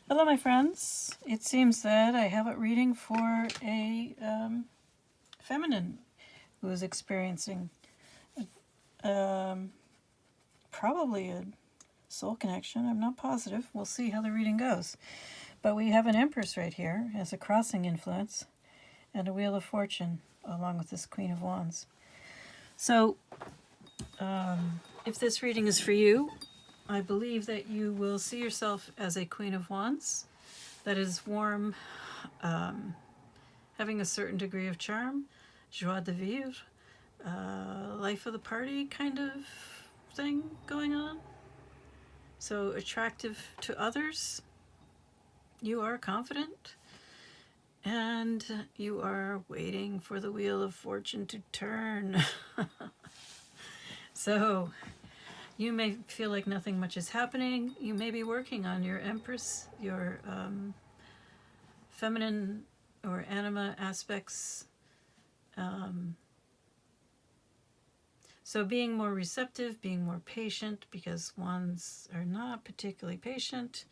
Hello, my friends. It seems that I have a reading for a feminine who is experiencing probably a soul connection. I'm not positive. We'll see how the reading goes. But we have an Empress right here as a crossing influence and a Wheel of Fortune along with this Queen of Wands. So if this reading is for you, I believe that you will see yourself as a Queen of Wands that is warm, having a certain degree of charm, joie de vivre, life of the party kind of thing going on. So attractive to others. You are confident, and you are waiting for the Wheel of Fortune to turn. So you may feel like nothing much is happening. You may be working on your Empress, your feminine or anima aspects. So being more receptive, being more patient, because wands are not particularly patient,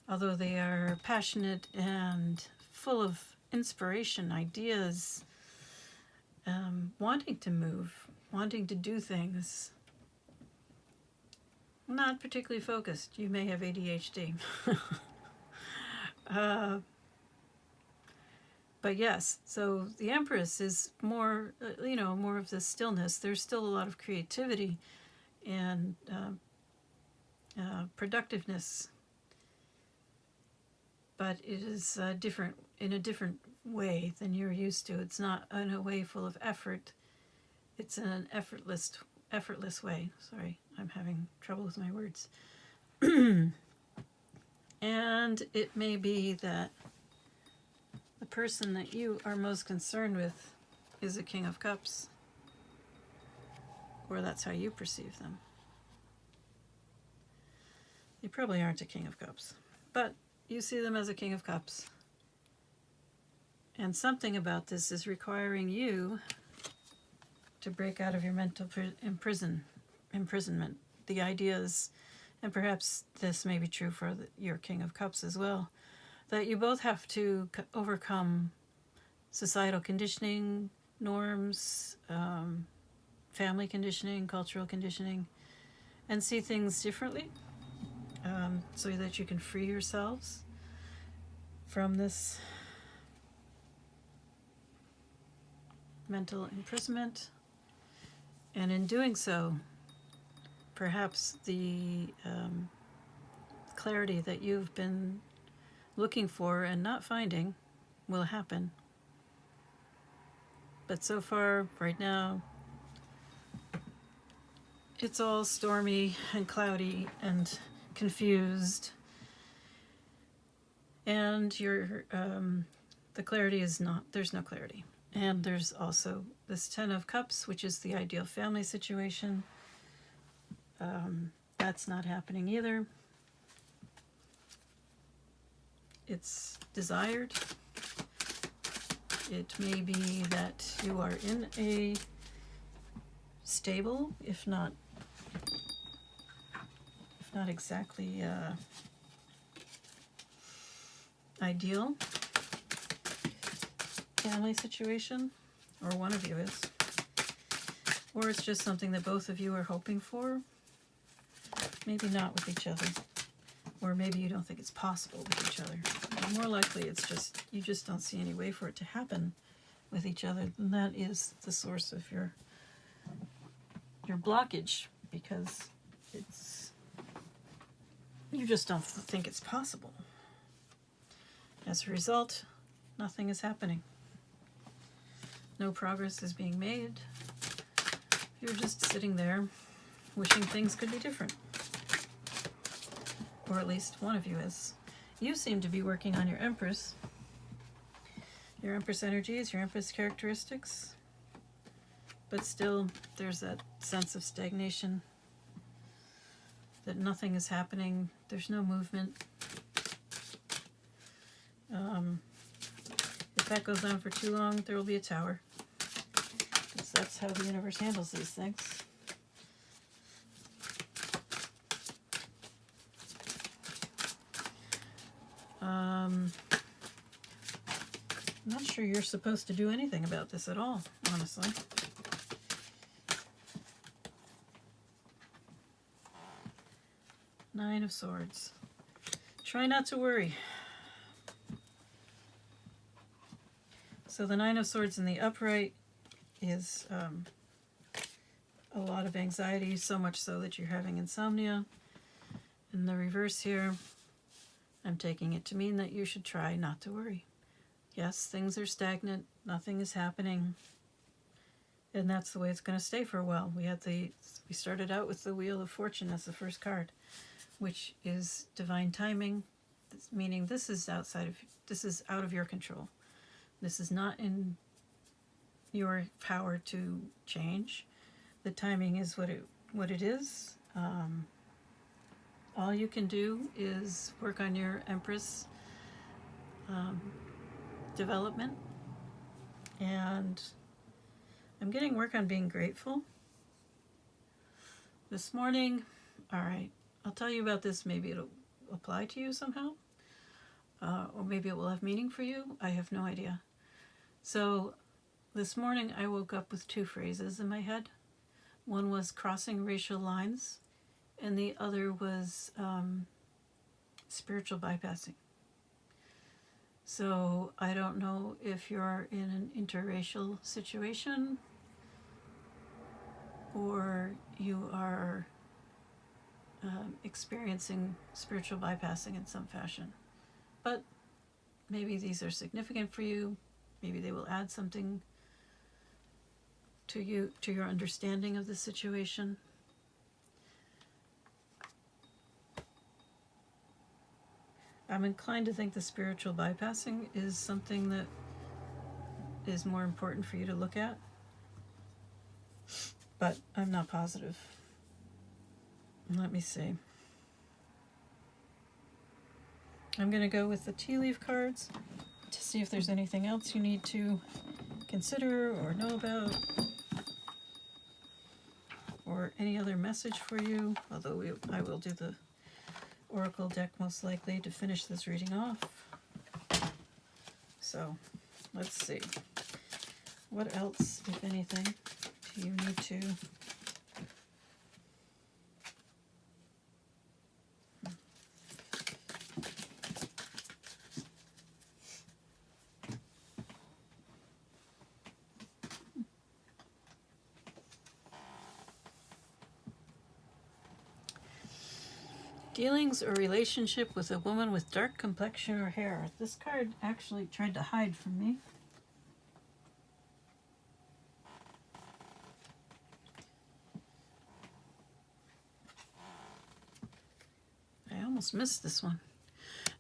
although they are passionate and full of inspiration, ideas, wanting to move, wanting to do things. Not particularly focused. You may have ADHD. But yes, so the Empress is more, more of the stillness. There's still a lot of creativity and productiveness, but it is different, in a different way than you're used to. It's not in a way full of effort. It's in an effortless way. Sorry, I'm having trouble with my words. And it may be that the person that you are most concerned with is a King of Cups, or that's how you perceive them. They probably aren't a King of Cups, but you see them as a King of Cups. And something about this is requiring you to break out of your mental imprisonment. The ideas, and perhaps this may be true for your King of Cups as well, that you both have to overcome societal conditioning, norms, family conditioning, cultural conditioning, and see things differently, so that you can free yourselves from this mental imprisonment. And in doing so, perhaps the clarity that you've been looking for and not finding will happen. But so far, right now, it's all stormy and cloudy and confused. And your the clarity is not, there's no clarity. And there's also this Ten of Cups, which is the ideal family situation. That's not happening either. It's desired. It may be that you are in a stable, if not exactly ideal family situation, or one of you is, or it's just something that both of you are hoping for, maybe not with each other, or maybe you don't think it's possible with each other. More likely it's just, you just don't see any way for it to happen with each other, and that is the source of your blockage, because it's, you just don't think it's possible. As a result, nothing is happening. No progress is being made. You're just sitting there wishing things could be different. Or at least one of you is. You seem to be working on your Empress. Your Empress energies, your Empress characteristics. But still, there's that sense of stagnation. That nothing is happening. There's no movement. If that goes on for too long, there will be a tower. Because that's how the universe handles these things. I'm not sure you're supposed to do anything about this at all, honestly. Nine of Swords. Try not to worry. So the Nine of Swords in the upright is a lot of anxiety, so much so that you're having insomnia. In the reverse here, I'm taking it to mean that you should try not to worry. Yes, things are stagnant, nothing is happening, and that's the way it's going to stay for a while. We started out with the Wheel of Fortune as the first card, which is divine timing, meaning this is out of your control. This is not in your power to change. The timing is what it is. All you can do is work on your Empress development, and I'm getting work on being grateful. This morning, all right, I'll tell you about this. Maybe it'll apply to you somehow, or maybe it will have meaning for you. I have no idea. So this morning I woke up with two phrases in my head. One was crossing racial lines, and the other was spiritual bypassing. So I don't know if you're in an interracial situation or you are experiencing spiritual bypassing in some fashion. But maybe these are significant for you. Maybe they will add something to your understanding of the situation. I'm inclined to think the spiritual bypassing is something that is more important for you to look at, but I'm not positive. Let me see. I'm going to go with the tea leaf cards to see if there's anything else you need to consider or know about, or any other message for you, although I will do the Oracle deck most likely to finish this reading off. So let's see. What else, if anything, do you need to... Dealings or relationship with a woman with dark complexion or hair. This card actually tried to hide from me. I almost missed this one.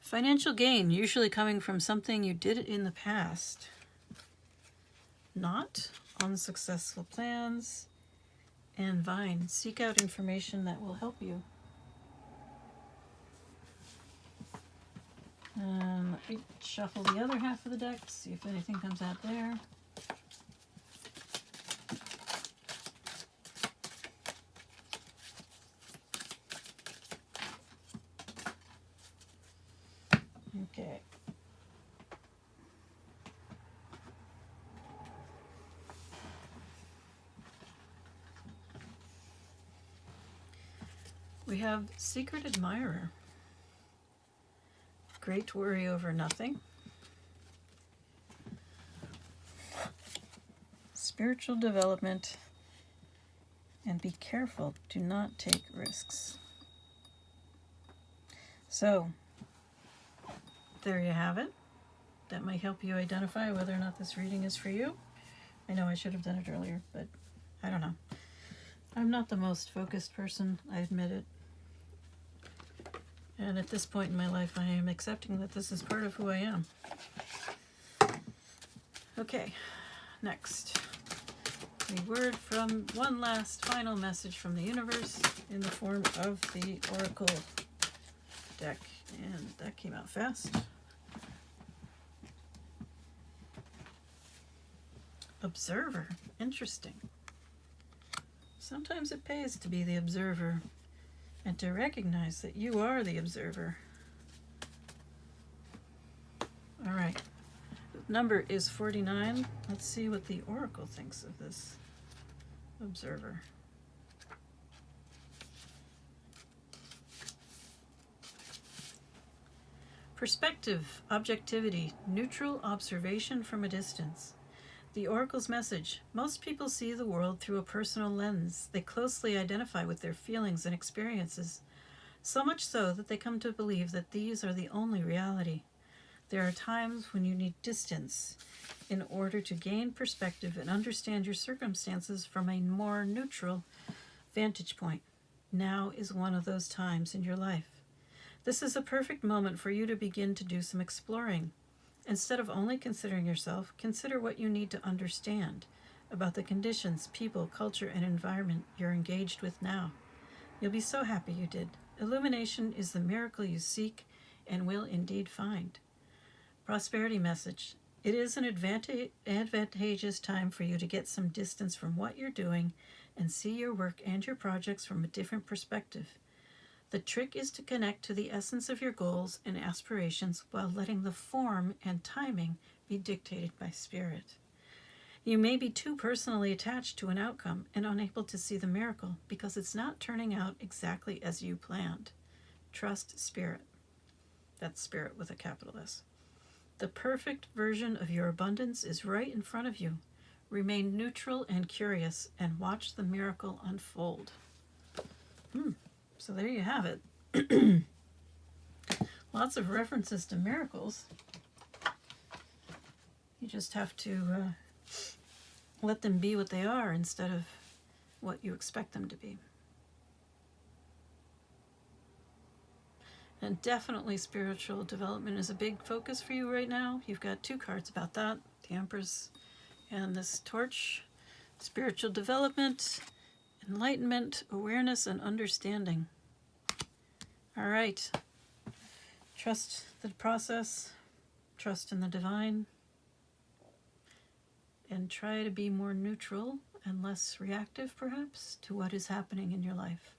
Financial gain, usually coming from something you did in the past. Not unsuccessful plans. And Vine, seek out information that will help you. Let me shuffle the other half of the deck, see if anything comes out there. Okay. We have Secret Admirer. Great worry over nothing. Spiritual development. And be careful. Do not take risks. So, there you have it. That might help you identify whether or not this reading is for you. I know I should have done it earlier, but I don't know. I'm not the most focused person, I admit it. And at this point in my life, I am accepting that this is part of who I am. Okay, next. A word from one last final message from the universe in the form of the Oracle deck. And that came out fast. Observer. Interesting. Sometimes it pays to be the observer and to recognize that you are the observer. Number is 49. Let's see what the Oracle thinks of this observer. Perspective, objectivity, neutral observation from a distance. The Oracle's message: most people see the world through a personal lens. They closely identify with their feelings and experiences, so much so that they come to believe that these are the only reality. There are times when you need distance in order to gain perspective and understand your circumstances from a more neutral vantage point. Now is one of those times in your life. This is a perfect moment for you to begin to do some exploring. Instead of only considering yourself, consider what you need to understand about the conditions, people, culture, and environment you're engaged with now. You'll be so happy you did. Illumination is the miracle you seek and will indeed find. Prosperity message. It is an advantageous time for you to get some distance from what you're doing and see your work and your projects from a different perspective. The trick is to connect to the essence of your goals and aspirations while letting the form and timing be dictated by Spirit. You may be too personally attached to an outcome and unable to see the miracle because it's not turning out exactly as you planned. Trust Spirit. That's Spirit with a capital S. The perfect version of your abundance is right in front of you. Remain neutral and curious and watch the miracle unfold. So there you have it. Lots of references to miracles. You just have to let them be what they are instead of what you expect them to be. And definitely spiritual development is a big focus for you right now. You've got 2 cards about that, the Empress and this torch. Spiritual development, enlightenment, awareness, and understanding. All right. Trust the process, trust in the divine, and try to be more neutral and less reactive, perhaps, to what is happening in your life.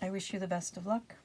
I wish you the best of luck.